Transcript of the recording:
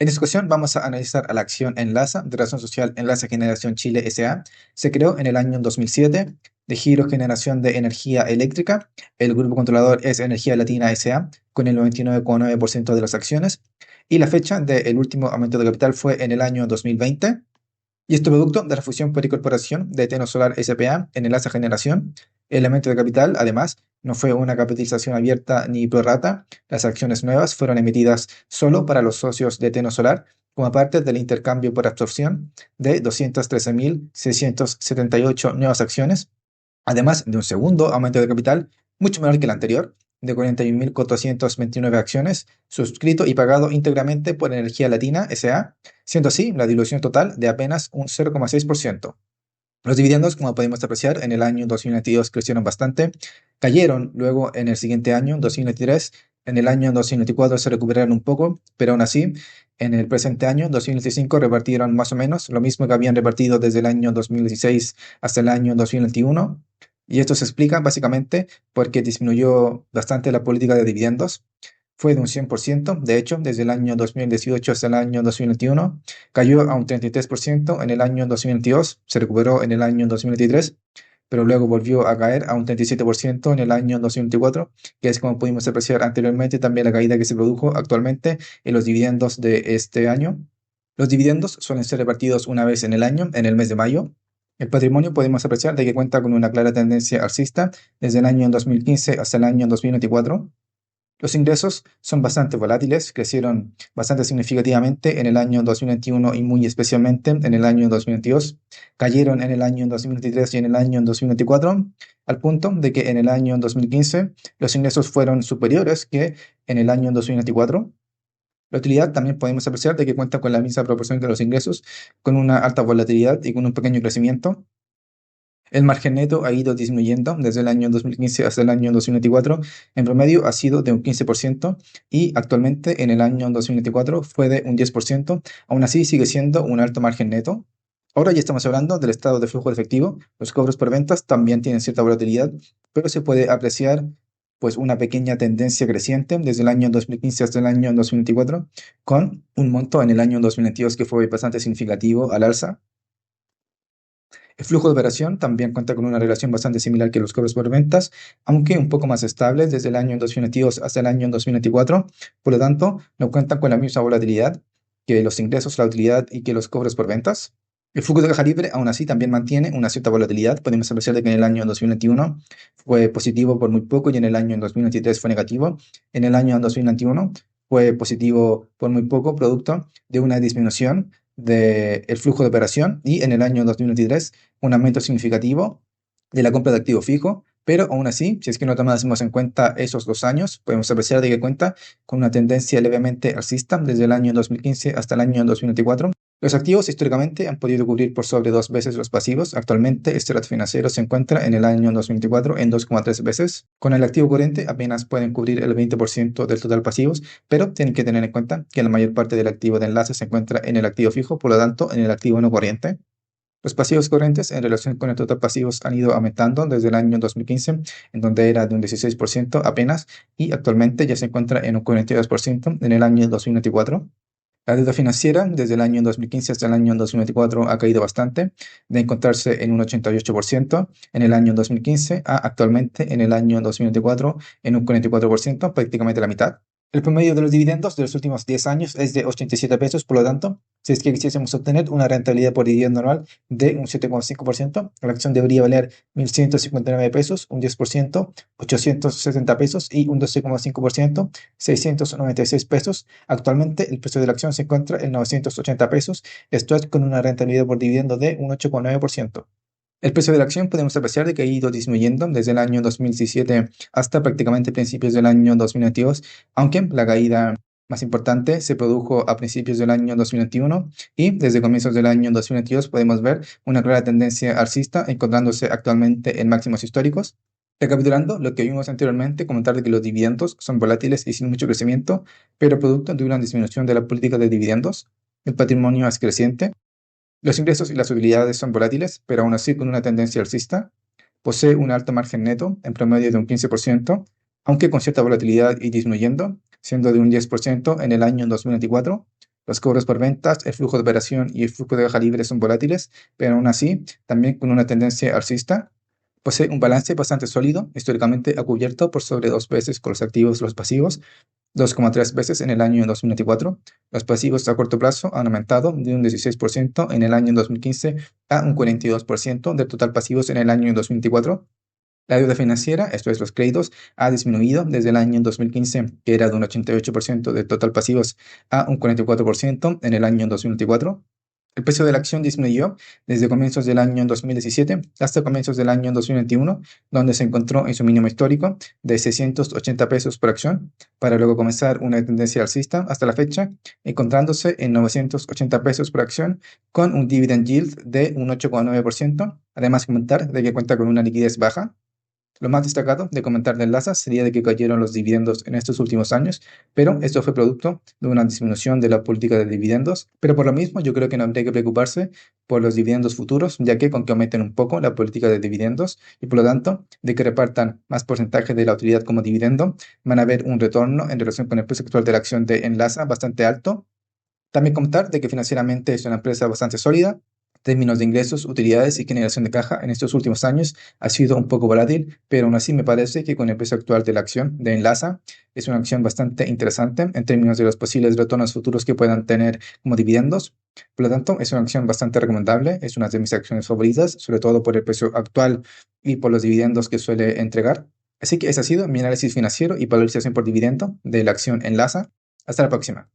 En esta ocasión vamos a analizar a la acción Enlaza de razón social Enlaza Generación Chile S.A. Se creó en el año 2007 de giro generación de energía eléctrica. El grupo controlador es Energía Latina S.A. con el 99,9% de las acciones. Y la fecha del último aumento de capital fue en el año 2020. Y este producto de la fusión por incorporación de Teno Solar S.p.A. en Enlaza Generación. El aumento de capital, además, no fue una capitalización abierta ni prorrata. Las acciones nuevas fueron emitidas solo para los socios de Teno Solar como parte del intercambio por absorción de 213.678 nuevas acciones, además de un segundo aumento de capital mucho menor que el anterior, de 41.429 acciones, suscrito y pagado íntegramente por Energía Latina S.A., siendo así la dilución total de apenas un 0,6%. Los dividendos, como podemos apreciar, en el año 2022 crecieron bastante, cayeron luego en el siguiente año, 2023, en el año 2024 se recuperaron un poco, pero aún así, en el presente año, 2025, repartieron más o menos lo mismo que habían repartido desde el año 2016 hasta el año 2021. Y esto se explica básicamente porque disminuyó bastante la política de dividendos. Fue de un 100%, de hecho, desde el año 2018 hasta el año 2021, cayó a un 33% en el año 2022, se recuperó en el año 2023, pero luego volvió a caer a un 37% en el año 2024, que es como pudimos apreciar anteriormente también la caída que se produjo actualmente en los dividendos de este año. Los dividendos suelen ser repartidos una vez en el año, en el mes de mayo. El patrimonio podemos apreciar de que cuenta con una clara tendencia alcista desde el año 2015 hasta el año 2024. Los ingresos son bastante volátiles, crecieron bastante significativamente en el año 2021 y muy especialmente en el año 2022. Cayeron en el año 2023 y en el año 2024, al punto de que en el año 2015 los ingresos fueron superiores que en el año 2024. La utilidad también podemos apreciar de que cuenta con la misma proporción que los ingresos, con una alta volatilidad y con un pequeño crecimiento. El margen neto ha ido disminuyendo desde el año 2015 hasta el año 2024. En promedio ha sido de un 15% y actualmente en el año 2024 fue de un 10%. Aún así sigue siendo un alto margen neto. Ahora ya estamos hablando del estado de flujo de efectivo. Los cobros por ventas también tienen cierta volatilidad, pero se puede apreciar pues una pequeña tendencia creciente desde el año 2015 hasta el año 2024, con un monto en el año 2022 que fue bastante significativo al alza. El flujo de operación también cuenta con una relación bastante similar que los cobros por ventas, aunque un poco más estable desde el año 2022 hasta el año 2024. Por lo tanto, no cuentan con la misma volatilidad que los ingresos, la utilidad y que los cobros por ventas. El flujo de caja libre aún así también mantiene una cierta volatilidad. Podemos apreciar de que en el año 2021 fue positivo por muy poco y en el año 2023 fue negativo. En el año 2021 fue positivo por muy poco, producto de una disminución del flujo de operación, y en el año 2023 un aumento significativo de la compra de activo fijo, pero aún así, si es que no tomásemos en cuenta esos 2 años, podemos apreciar de que cuenta con una tendencia levemente alcista desde el año 2015 hasta el año 2024. Los activos históricamente han podido cubrir por sobre 2 veces los pasivos. Actualmente este ratio financiero se encuentra en el año 2024 en 2,3 veces. Con el activo corriente apenas pueden cubrir el 20% del total pasivos, pero tienen que tener en cuenta que la mayor parte del activo de enlace se encuentra en el activo fijo, por lo tanto en el activo no corriente. Los pasivos corrientes en relación con el total pasivos han ido aumentando desde el año 2015, en donde era de un 16% apenas, y actualmente ya se encuentra en un 42% en el año 2024. La deuda financiera desde el año 2015 hasta el año 2024 ha caído bastante, de encontrarse en un 88% en el año 2015 a actualmente en el año 2024 en un 44%, prácticamente la mitad. El promedio de los dividendos de los últimos 10 años es de 87 pesos, por lo tanto, si es que quisiésemos obtener una rentabilidad por dividendo anual de un 7,5%, la acción debería valer 1.159 pesos, un 10%, 870 pesos y un 12,5%, 696 pesos. Actualmente el precio de la acción se encuentra en 980 pesos, esto es con una rentabilidad por dividendo de un 8,9%. El precio de la acción podemos apreciar de que ha ido disminuyendo desde el año 2017 hasta prácticamente principios del año 2022, aunque la caída más importante se produjo a principios del año 2021 y desde comienzos del año 2022 podemos ver una clara tendencia alcista encontrándose actualmente en máximos históricos. Recapitulando lo que vimos anteriormente, comentar de que los dividendos son volátiles y sin mucho crecimiento, pero producto de una disminución de la política de dividendos. El patrimonio es creciente. Los ingresos y las utilidades son volátiles, pero aún así con una tendencia alcista. Posee un alto margen neto, en promedio de un 15%, aunque con cierta volatilidad y disminuyendo, siendo de un 10% en el año 2024. Los cobros por ventas, el flujo de operación y el flujo de caja libre son volátiles, pero aún así, también con una tendencia alcista. Posee un balance bastante sólido, históricamente ha cubierto por sobre 2 veces con los activos y los pasivos, 2,3 veces en el año 2024. Los pasivos a corto plazo han aumentado de un 16% en el año 2015 a un 42% del total pasivos en el año 2024. La deuda financiera, esto es los créditos, ha disminuido desde el año 2015, que era de un 88% del total pasivos, a un 44% en el año 2024. El precio de la acción disminuyó desde comienzos del año 2017 hasta comienzos del año 2021, donde se encontró en su mínimo histórico de 680 pesos por acción, para luego comenzar una tendencia alcista hasta la fecha, encontrándose en 980 pesos por acción, con un dividend yield de un 8,9%. Además, comentar de que cuenta con una liquidez baja. Lo más destacado de comentar de Enlaza sería de que cayeron los dividendos en estos últimos años, pero esto fue producto de una disminución de la política de dividendos. Pero por lo mismo, yo creo que no habría que preocuparse por los dividendos futuros, ya que con que aumenten un poco la política de dividendos y por lo tanto de que repartan más porcentaje de la utilidad como dividendo, van a ver un retorno en relación con el precio actual de la acción de Enlaza bastante alto. También comentar de que financieramente es una empresa bastante sólida. Términos de ingresos, utilidades y generación de caja en estos últimos años ha sido un poco volátil, pero aún así me parece que con el precio actual de la acción de Enlaza es una acción bastante interesante en términos de los posibles retornos futuros que puedan tener como dividendos. Por lo tanto, es una acción bastante recomendable, es una de mis acciones favoritas, sobre todo por el precio actual y por los dividendos que suele entregar. Así que ese ha sido mi análisis financiero y valorización por dividendo de la acción Enlaza. Hasta la próxima.